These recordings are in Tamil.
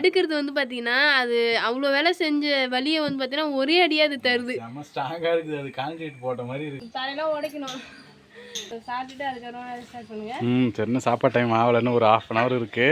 எடுக்கிறது வந்து பார்த்தீங்கன்னா அது அவ்வளோ வேலை செஞ்ச வலியை வந்து பார்த்தீங்கன்னா ஒரே அடியாக அது தருது. செம்ம ஸ்ட்ராங்காக இருக்குது. அது கான்கிரீட் போட்ட மாதிரி இருக்குது. தலையெல்லாம் உடைக்கணும். சாப்பிட்டுட்டு அதுக்கப்புறம் ஸ்டார்ட் பண்ணுங்க. சரிண்ணா சாப்பாடு டைம் ஆகலைன்னு ஒரு 1/2 hour இருக்கு.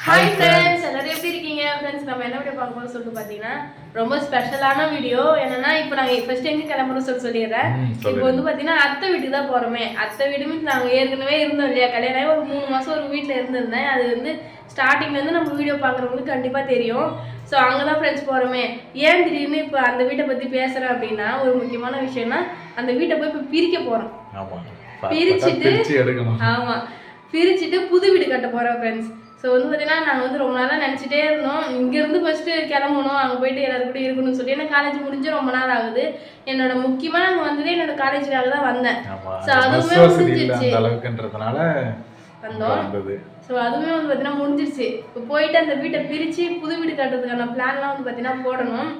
ஹாய் ஃப்ரெண்ட்ஸ், எல்லாரும் எப்படி இருக்கீங்க? ஃப்ரெண்ட்ஸ், நம்ம என்ன வீடியோ பார்க்க போகிறோம் சொல்லிட்டு பார்த்தீங்கன்னா ரொம்ப ஸ்பெஷலான வீடியோ. என்னன்னா இப்போ நாங்கள் ஃபர்ஸ்ட் எங்கே கிளம்புறோம் சொல்லிடுறேன். இப்போ வந்து பார்த்தீங்கன்னா அத்தை வீட்டுக்கு தான் போகிறோமே. அத்தை வீடு மீன்ஸ் நாங்கள் ஏற்கனவே இருந்தோம் இல்லையா, கல்யாணம் ஒரு 3 மாதம் ஒரு வீட்டில் இருந்திருந்தேன். அது வந்து ஸ்டார்டிங்லேருந்து நம்ம வீடியோ பார்க்குறவங்களுக்கு கண்டிப்பாக தெரியும். ஸோ அங்கே தான் ஃப்ரெண்ட்ஸ் போகிறோமே. ஏன் திடீர்னு இப்போ அந்த வீட்டை பற்றி பேசுகிறேன் அப்படின்னா, ஒரு முக்கியமான விஷயம்னா அந்த வீட்டை போய் இப்போ பிரிக்க போகிறோம். பிரிச்சுட்டு புது வீடு கட்ட போகிறோம் ஃப்ரெண்ட்ஸ். ஸோ வந்து பார்த்தீங்கன்னா நாங்கள் வந்து ரொம்ப நாளாக நினச்சிட்டே இருந்தோம், இங்கேருந்து ஃபஸ்ட்டு கிளம்பணும், அங்கே போயிட்டு எல்லாரும் கூட இருக்கணும்னு சொல்லி. ஏன்னா காலேஜ் முடிஞ்சு ரொம்ப நாள் ஆகுது. என்னோட முக்கியமாக நாங்கள் வந்ததே என்னோட காலேஜுக்காக தான் வந்தேன். ஸோ அதுவுமே முடிஞ்சிருச்சு வந்தோம். ஸோ அதுவுமே வந்து பார்த்தீங்கன்னா முடிஞ்சிருச்சு. இப்போ போயிட்டு அந்த வீட்டை பிரித்து புது வீடு கட்டுறதுக்கான பிளான்லாம் வந்து பார்த்தீங்கன்னா போடணும்.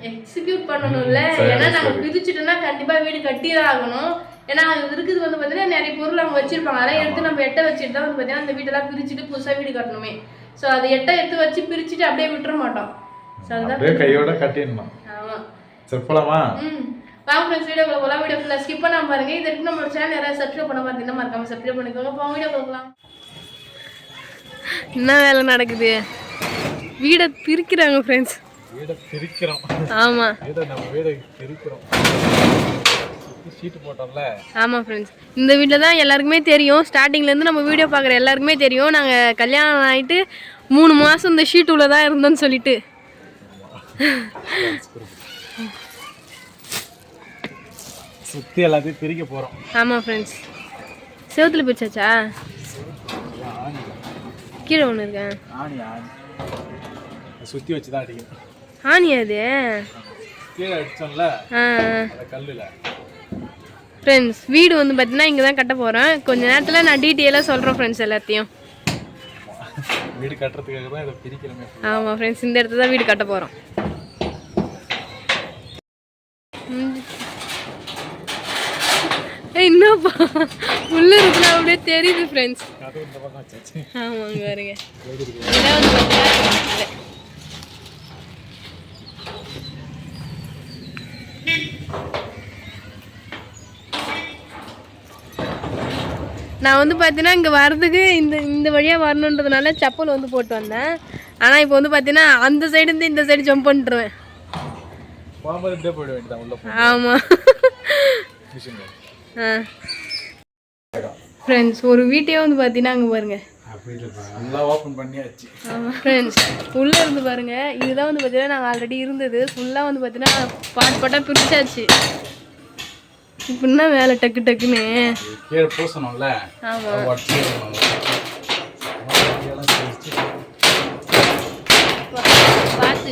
எக்ஸிக்யூட் பண்ணணும்ல. ஏன்னா நாங்க பிரிச்சுட்டோம்னா கண்டிப்பா வீடு கட்டிதான் ஆகணும். ஏன்னா அது இருக்குது வந்து பாத்தீங்கன்னா நிறைய பொருள் அவங்க வச்சிருப்பாங்க. அதெல்லாம் எடுத்து நம்ம எட்ட வச்சுட்டு தான் வந்து பாத்தீங்கன்னா அந்த வீட்டெல்லாம் பிரிச்சுட்டு புதுசா வீடு கட்டணுமே. ஸோ அதை எடுத்து வச்சு பிரிச்சுட்டு அப்படியே விட்டுற மாட்டோம். கையோட கட்டிடணும். ஆமா சொல்லலாமா? வாங்க ஃப்ரெண்ட்ஸ், வீடியோக்குள்ள போகலாம். வீடியோ ஃபுல்லா ஸ்கிப் பண்ணாம பாருங்க. இது வரைக்கும் நம்மளோட சேனல் யாராவது சப்ஸ்கிரைப் பண்ண பார்த்தீங்கன்னா மறக்காம சப்ஸ்கிரைப் பண்ணிக்கோங்க. போங்க வீடியோ போகலாம். என்ன வேலை நடக்குது? வீடை பிரிக்கிறாங்க ஃப்ரெண்ட்ஸ். வீடை பிரிக்கிறோம். ஆமா, நம்ம வீடை பிரிக்கிறோம். ஷீட் போட்டோம்ல. ஆமா ஃப்ரெண்ட்ஸ், இந்த வீட்டில் தான் எல்லாருக்குமே தெரியும். ஸ்டார்டிங்லேருந்து நம்ம வீடியோ பார்க்குற எல்லாருக்குமே தெரியும். நாங்கள் கல்யாணம் ஆகிட்டு 3 மாதம் இந்த ஷீட் உள்ள தான் இருந்தோம்னு சொல்லிட்டு. சுற்றி எல்லாத்தையும் பிரிக்க போகிறோம். ஆமாம் ஃப்ரெண்ட்ஸ், செவத்தில் பிரிச்சாச்சா? கீழே ஒன்று இருக்கேன். சுற்றி வச்சு தான் அடிக்கும். ஆனியா அது? கீழே அடிச்சோம்ல கல்லில். ஃப்ரெண்ட்ஸ், வீடு வந்து பார்த்தீங்கன்னா இங்கே தான் கட்ட போகிறேன். கொஞ்ச நேரத்தில் நான் டீட்டெயிலாக சொல்கிறேன் ஃப்ரெண்ட்ஸ் எல்லாத்தையும். வீடு கட்டுறதுக்காக தான் இதை பிரிக்கிறோமே. ஆமாம் ஃப்ரெண்ட்ஸ், இந்த இடத்துல தான் வீடு கட்ட போகிறோம். என்னப்பா உள்ள இருக்குன்னா அப்படியே தெரியுது ஃப்ரெண்ட்ஸ். ஆமாங்க பாருங்க. நான் வந்து பார்த்தீங்கன்னா இங்கே வர்றதுக்கு இந்த வழியாக வரணுன்றதுனால செப்பல் வந்து போட்டு வந்தேன். ஆனால் இப்போ வந்து பார்த்தீங்கன்னா அந்த சைடுலேருந்து இந்த சைடு ஜம்ப் பண்ணிட்டுருவேன். ஆமாம் ஃப்ரெண்ட்ஸ், ஒரு வீட்டையே வந்து பார்த்தீங்கன்னா அங்கே பாருங்க. ஆமாம் ஃப்ரெண்ட்ஸ், உள்ளே இருந்து பாருங்க. இதுதான் வந்து பார்த்தீங்கன்னா நாங்கள் ஆல்ரெடி இருந்தது. ஃபுல்லாக வந்து பார்த்தீங்கன்னா பாட்டாக பிரிச்சாச்சு. இப்படின்னா வேலை டக்கு டக்குன்னு. ஆமாம், பார்த்து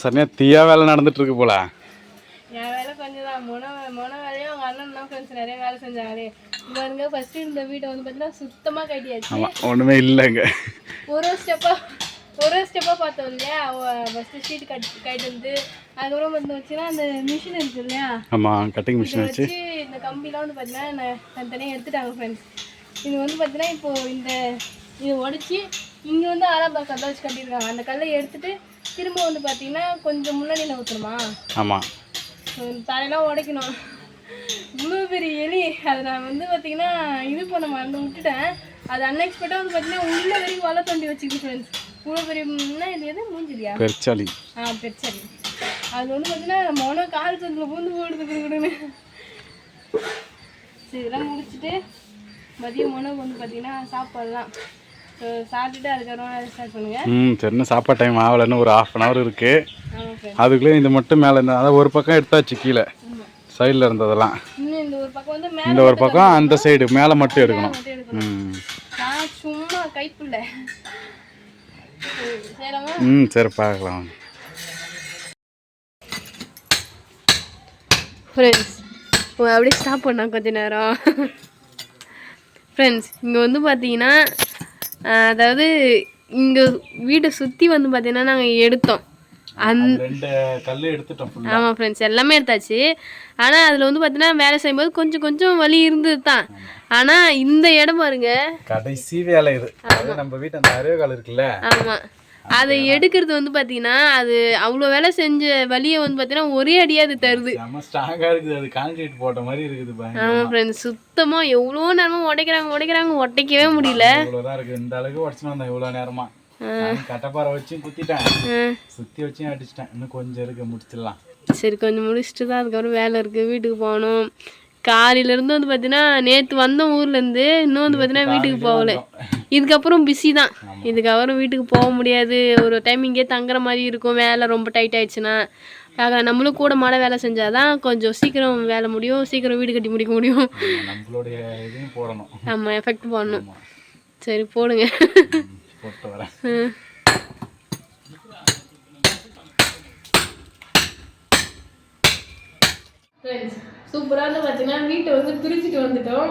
சரியா தீயா வேலை நடந்துட்டு இருக்கு போல. என் வேலை கொஞ்சம் தான். மொன வேலையும் அவங்க அண்ணன் தான் ஃப்ரெண்ட்ஸ் நிறைய வேலை செஞ்சாங்களே. பாருங்க, ஃபர்ஸ்ட் இந்த வீட்டை வந்து பார்த்தீங்கன்னா சுத்தமாக கட்டியாச்சு. ஒன்றுமே இல்லைங்க. ஒரு ஸ்டெப்பாக பார்த்தோம் இல்லையா. ஃபஸ்ட்டு ஷீட் கட்டிட்டு வந்து அதுக்கப்புறம் வந்து வச்சுன்னா அந்த மிஷின் இருக்குது இல்லையா. ஆமாம், கட்டிங் மிஷின் வச்சு இந்த கம்பிலாம் வந்து பார்த்தீங்கன்னா தனியாக எடுத்துட்டாங்க ஃப்ரெண்ட்ஸ். இது வந்து பார்த்தீங்கன்னா இப்போது இதை உடச்சி இங்கே வந்து ஆறாம் கல்லை வச்சு கட்டியிருக்காங்க. அந்த கல்லை எடுத்துட்டு திரும்ப வந்து பார்த்தீங்கன்னா கொஞ்சம் முன்னாடியில் ஊற்றணுமா. ஆமாம், தலையெல்லாம் உடைக்கணும். இவ்வளோ பெரிய எலி. அதை நான் வந்து பார்த்தீங்கன்னா இது பண்ண மறந்து விட்டுட்டேன். அது அன்எக்ஸ்பெக்டாக வந்து பார்த்தீங்கன்னா உள்ள வரைக்கும் வலை தோண்டி வச்சுக்கிட்டு ஃப்ரெண்ட்ஸ். இவ்வளோ பெரிய இது எது மூஞ்சிலியா? பெருச்சாளி. பெருச்சாளி. அது வந்து பார்த்தீங்கன்னா மொன கால் சந்தில் பூந்து போடுறது கொடுக்குறேன்னு. சரி, இதெல்லாம் முடிச்சுட்டு மதியம் உணவு வந்து பார்த்தீங்கன்னா சாப்பாடுலாம் சாப்பிட்டுட்டு அதுக்கப்புறம் ஸ்டார்ட் பண்ணுங்க. சரிண்ணா சாப்பாடு டைம் ஆகலைன்னு ஒரு 1/2 hour இருக்கு. அதுக்குள்ளே இது மட்டும் மேலே இருந்தால் அதாவது ஒரு பக்கம் எடுத்தாச்சு, கீழே சைடில் இருந்ததெல்லாம். இந்த ஒரு பக்கம் அந்த சைடு மேலே மட்டும் எடுக்கணும். சும்மா கைப்புள்ள. சரி பார்க்கலாம். ஃப்ரெண்ட்ஸ், அப்படியே ஸ்டாப் பண்ணா கொஞ்ச நேரம். ஃப்ரெண்ட்ஸ், இங்கே வந்து பார்த்தீங்கன்னா அதாவது இங்கே வீட்டை சுற்றி வந்து பார்த்தீங்கன்னா நாங்கள் எடுத்தோம். ரெண்டு கல் எடுத்துட்டோம். ஆமாம் ஃப்ரெண்ட்ஸ், எல்லாமே எடுத்தாச்சு. ஆனால் அதில் வந்து பார்த்தீங்கன்னா வேலை செய்யும்போது கொஞ்சம் கொஞ்சம் வலி இருந்தது தான். ஆனால் இந்த இடம் பாருங்க கடைசி வேலை இது. நம்ம வீட்டு அந்த அருகால் இருக்குல்ல, ஆமாம், அதை எடுக்கிறது வந்து பார்த்தீங்கன்னா அது அவ்வளோ வேலை செஞ்ச வலியை வந்து பார்த்தீங்கன்னா ஒரே அடியாக அது தருது. நம்ம ஸ்ட்ராங்காக இருக்குது, அது கான்கிரீட் போட்ட மாதிரி இருக்குது. ஆமாம் ஃப்ரெண்ட்ஸ், சுத்தமாக எவ்வளோ நேரமாக உடைக்கிறாங்க ஒட்டைக்கவே முடியல. இவ்வளோதான் இருக்குது. இந்த அளவுக்கு உடச்சுன்னு வந்தேன் இவ்வளோ நேரமா. கட்டப்பாறை வச்சு குத்திட்டேன், சுற்றி வச்சு அடிச்சிட்டேன். இன்னும் கொஞ்சம் இருக்கு, முடிச்சிடலாம். சரி, கொஞ்சம் முடிச்சுட்டு தான் அதுக்கப்புறம் வேலை இருக்குது, வீட்டுக்கு போகணும். காலையிலேருந்து வந்து பார்த்தீங்கன்னா நேற்று வந்தோம் ஊர்லேருந்து, இன்னும் வந்து பார்த்தீங்கன்னா வீட்டுக்கு போகலை. இதுக்கப்புறம் பிஸி தான். இதுக்கப்புறம் வீட்டுக்கு போக முடியாது. ஒரு டைம் இங்கே தங்குற மாதிரி இருக்கும், வேலை ரொம்ப டைட் ஆயிடுச்சுன்னா. நம்மளும் கூட மாட வேலை செஞ்சாதான் கொஞ்சம் சீக்கிரம் வேலை முடியும், சீக்கிரம் வீடு கட்டி முடிக்க முடியும். நம்மளுடைய இதையும் போடணும். ஆமாம், எஃபெக்ட் போடணும். சரி போடுங்க. போட்டு வரேன். சூப்பராக வந்து பார்த்தீங்கன்னா வீட்டை வந்து பிரிச்சுட்டு வந்துட்டோம்.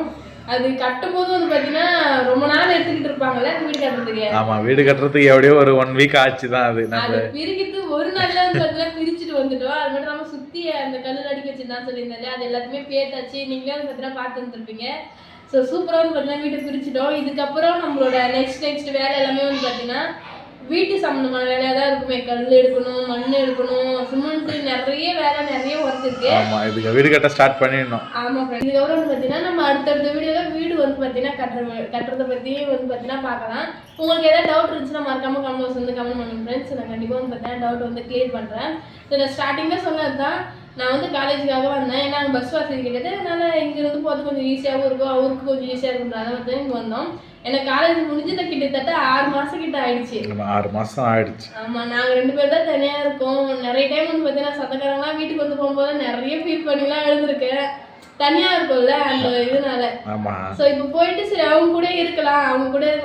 அது கட்டும் போது வந்து பார்த்தீங்கன்னா ரொம்ப நாள் எடுத்துக்கிட்டு இருப்பாங்கல்ல வீடு கட்டுறதுக்கு. ஆமாம், வீடு கட்டுறதுக்கு எப்படியோ ஒரு 1 வீக் ஆச்சு தான். அது நம்ம பிரிக்கிறது ஒரு நாள்ல வந்து பார்த்தீங்கன்னா பிரிச்சுட்டு வந்துட்டோம். அது மட்டும் இல்லாமல் சுற்றி அந்த கல்லில் அடிக்க வச்சுருந்தான்னு சொல்லியிருந்தாலே அது எல்லாத்தையுமே பேத்தாச்சு. நீங்களே வந்து பார்த்தீங்கன்னா பார்த்து வந்துருப்பீங்க. ஸோ சூப்பராக வந்து பார்த்தீங்கன்னா வீட்டை பிரிச்சுட்டோம். இதுக்கப்புறம் நம்மளோட நெக்ஸ்ட் வேலை எல்லாமே வந்து பார்த்தீங்கன்னா வீட்டு சம்மந்தமான வேலையாக தான் இருக்குமே. கல் எடுக்கணும், மண் எடுக்கணும், சிமெண்ட், நிறைய வேலை, நிறைய ஒர்க் இருக்கு. ஆமாம், இதுக்கு வீடு கட்ட ஸ்டார்ட் பண்ணிடணும். ஆமாம் ஃப்ரெண்ட்ஸ், இதுக்கப்புறம் வந்து பார்த்தீங்கன்னா நம்ம அடுத்தடுத்த வீடியோவில் வீடு வந்து பார்த்தீங்கன்னா கட்டுறதை பற்றியும் வந்து பார்த்தீங்கன்னா பார்க்கலாம். உங்களுக்கு ஏதாவது டவுட் இருந்துச்சுன்னா மறக்காமல் கமெண்ட் வந்து கமெண்ட் பண்ணுங்க ஃப்ரெண்ட்ஸ். நான் கண்டிப்பாக வந்து பார்த்தீங்கன்னா டவுட் வந்து கிளியர் பண்ணுறேன். ஸோ நான் ஸ்டார்டிங்கில் சொன்னது தான், நான் வந்து காலேஜுக்காக வந்தேன். ஏன்னா பஸ் வசதி கிடையாது, அதனால் இங்கேருந்து போகிறது கொஞ்சம் ஈஸியாகவும் இருக்கும், அவருக்கு கொஞ்சம் ஈஸியாக இருக்கும்ன்றத வந்து இங்கே வந்தோம். எனக்கு காலேஜ் முடிஞ்சது கிட்டத்தட்ட 6 மாதம் கிட்ட ஆயிடுச்சு. 6 மாதம் ஆயிடுச்சு. ஆமாம், நாங்கள் 2 பேர் தான் தனியாக இருக்கோம். நிறைய டைம் வந்து பார்த்தீங்கன்னா சொந்தக்காரங்களாம் வீட்டுக்கு வந்து போகும்போது நிறைய ஃபீல் பண்ணிலாம் எழுந்திருக்கேன். தனியாக இருக்கும்ல அந்த இதனால. ஸோ இப்போ போயிட்டு சரி அவங்க கூட இருக்கலாம்,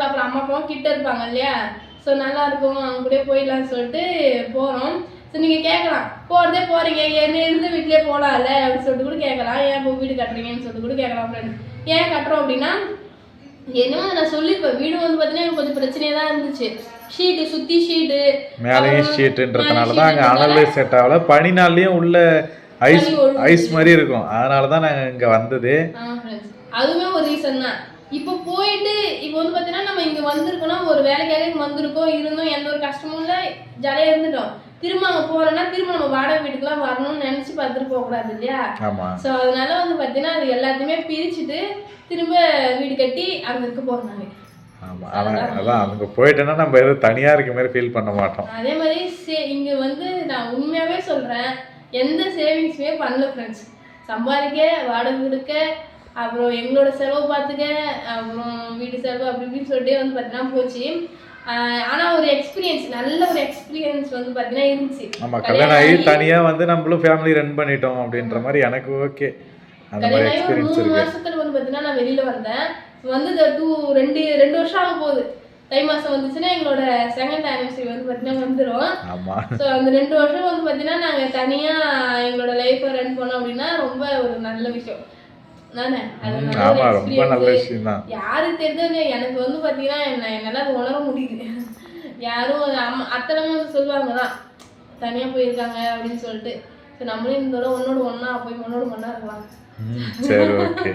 அப்புறம் அம்மா அப்பாவும் கிட்ட இருப்பாங்க இல்லையா. ஸோ நல்லா இருக்கும், அவங்க கூட போயிடலாம்னு சொல்லிட்டு போகிறோம். ஸோ நீங்கள் கேட்கலாம், போகிறீங்க என்ன இருந்து வீட்டிலே போகலாம்ல அப்படின்னு சொல்லிட்டு கூட கேட்கலாம். ஏன் இப்போ வீடு கட்டுறீங்கன்னு சொல்லிட்டு கூட கேட்கலாம் ஃப்ரெண்ட்ஸ். ஏன் கட்டுறோம் அப்படின்னா, என்னமோ நான் சொல்லியிருப்பேன், வீடு வந்து பார்த்தீங்கன்னா கொஞ்சம் பிரச்சனையாக தான் இருந்துச்சு. ஷீட்டு சுற்றி ஷீட்டு மேலேயும் ஷீட்டுன்றதுனால தான் அங்கே அனல் செட் ஆகல. பனி நாள்லேயும் உள்ள ஐஸ் மாதிரி இருக்கும், அதனால தான் நாங்கள் இங்கே வந்தது. அதுவே ஒரு ரீசன் தான். இப்போ போயிட்டு இப்போ வந்து பார்த்தீங்கன்னா நம்ம இங்கே வந்திருக்கோம்னா ஒரு வேலைக்காக இங்கே வந்திருக்கோம், இருந்தோம், எந்த ஒரு கஷ்டமும் இல்லை, ஜாலியாக இருந்துட்டோம். திரும்ப அங்கே போகிறோன்னா திரும்ப நம்ம வாடகை வீட்டுக்குலாம் வரணும்னு நினச்சி பார்த்துட்டு போகக்கூடாது இல்லையா. ஸோ அதனால வந்து பார்த்தீங்கன்னா அது எல்லாத்தையுமே பிரிச்சுட்டு திரும்ப வீடு கட்டி அங்கே இருக்க போகிறாங்க. அதான் அங்கே போயிட்டேன்னா நம்ம எதுவும் தனியாக இருக்க மாதிரி ஃபீல் பண்ண மாட்டோம். அதே மாதிரி இங்கே வந்து நான் உண்மையாகவே சொல்கிறேன், எந்த சேவிங்ஸுமே பண்ணல ஃப்ரெண்ட்ஸ். சம்பாதிக்க, வாடகை கொடுக்க, அப்புறம் எங்களோட செலவு பார்த்துக்க, அப்புறம் வீட்டு செலவு அப்படி இப்படின்னு சொல்லிட்டு வந்து பார்த்தீங்கன்னா போச்சு. ஆனால் ஒரு எக்ஸ்பீரியன்ஸ், நல்ல ஒரு எக்ஸ்பீரியன்ஸ் வந்து பார்த்தீங்கன்னா இருந்துச்சு. ஆமாம், கல்யாணம் ஆகி தனியாக வந்து நம்மளும் ஃபேமிலி ரன் பண்ணிட்டோம் அப்படின்ற மாதிரி எனக்கு ஓகே. அந்த மாதிரி எக்ஸ்பீரியன்ஸ் இருக்கு. 3 மாசத்துல வந்து பார்த்தீங்கன்னா நான் வெளியில் வந்தேன். வந்து 2 வருஷம் ஆக போகுது. தை மாதம் வந்துச்சுன்னா எங்களோட 2nd anniversary வந்து பார்த்தீங்கன்னா வந்துடும். ஸோ அந்த 2 வருஷம் வந்து பார்த்தீங்கன்னா நாங்கள் தனியாக எங்களோட லைஃப்பை ரன் பண்ணோம் அப்படின்னா ரொம்ப ஒரு நல்ல விஷயம் தானே. அது ரொம்ப நல்ல விஷயம் தான். யாருக்கு தெரிஞ்சது எனக்கு வந்து பார்த்தீங்கன்னா என்னால் அது உணர முடியுது. யாரும் அத்தனை வந்து சொல்லுவாங்க தான் தனியாக போயிருக்காங்க அப்படின்னு சொல்லிட்டு. ஸோ நம்மளும் இந்த ஒன்னோட ஒன்றா போய் ஒன்றா இருக்கலாம். சரி, ஓகே.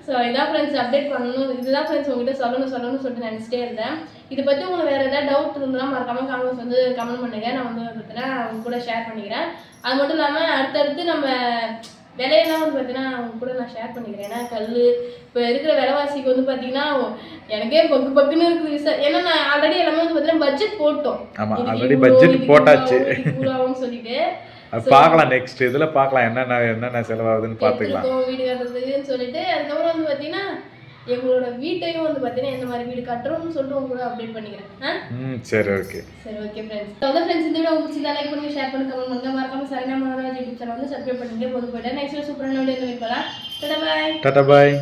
ஸோ இதான் ஃப்ரெண்ட்ஸ் அப்டேட் பண்ணணும், இதுதான் ஃப்ரெண்ட்ஸ் உங்ககிட்ட சொல்லணும்னு சொல்லிட்டு நினச்சிட்டே இருந்தேன். இதை பற்றி உங்களுக்கு வேறு ஏதாவது டவுட் இருந்தாலும் மறக்காமல் கமெண்ட்ஸ் வந்து கமெண்ட் பண்ணுங்கள். நான் வந்து பார்த்தீங்கன்னா அவங்க கூட ஷேர் பண்ணிக்கிறேன். அது மட்டும் இல்லாமல் அடுத்தடுத்து நம்ம விலையெல்லாம் வந்து பார்த்தீங்கன்னா அவங்க கூட நான் ஷேர் பண்ணிக்கிறேன். ஏன்னா கல் இப்போ இருக்கிற விலைவாசிக்கு வந்து பார்த்தீங்கன்னா எனக்கே பக்குன்னு இருக்குது. ஏன்னா நான் ஆல்ரெடி எல்லாமே வந்து பார்த்தீங்கன்னா பட்ஜெட் போட்டோம். ஆல்ரெடி பட்ஜெட் போட்டாச்சு சொல்லிட்டு பார்க்கலாம். நெக்ஸ்ட் இதில் பார்க்கலாம் என்னென்ன செலவாகுதுன்னு பார்த்துக்கலாம். வீடு கட்டுறதுக்குன்னு சொல்லிட்டு அதுக்கப்புறம் வந்து பார்த்தீங்கன்னா எங்களோட வீட்டையும் வந்து பார்த்தீங்கன்னா எந்த மாதிரி வீடு கட்டுறோம்னு சொல்லிட்டு உங்க கூட அப்டேட் பண்ணிக்கிறேன். சரி, ஓகே. ஃப்ரெண்ட்ஸ் ஃப்ரெண்ட்ஸ் இந்த வீடியோ உங்களுக்கு லைக் பண்ணுங்க, ஷேர் பண்ணுங்க, கமெண்ட் பண்ணுங்க. மறக்காம சரண்யா மனோராஜ் யூடியூப் சேனல் வந்து சப்ஸ்கிரைப் பண்ணிட்டு போதும் போயிட்டேன். நெக்ஸ்ட் சூப்பரான வீடியோ மீட் பண்ணலாம். டாடா பாய்.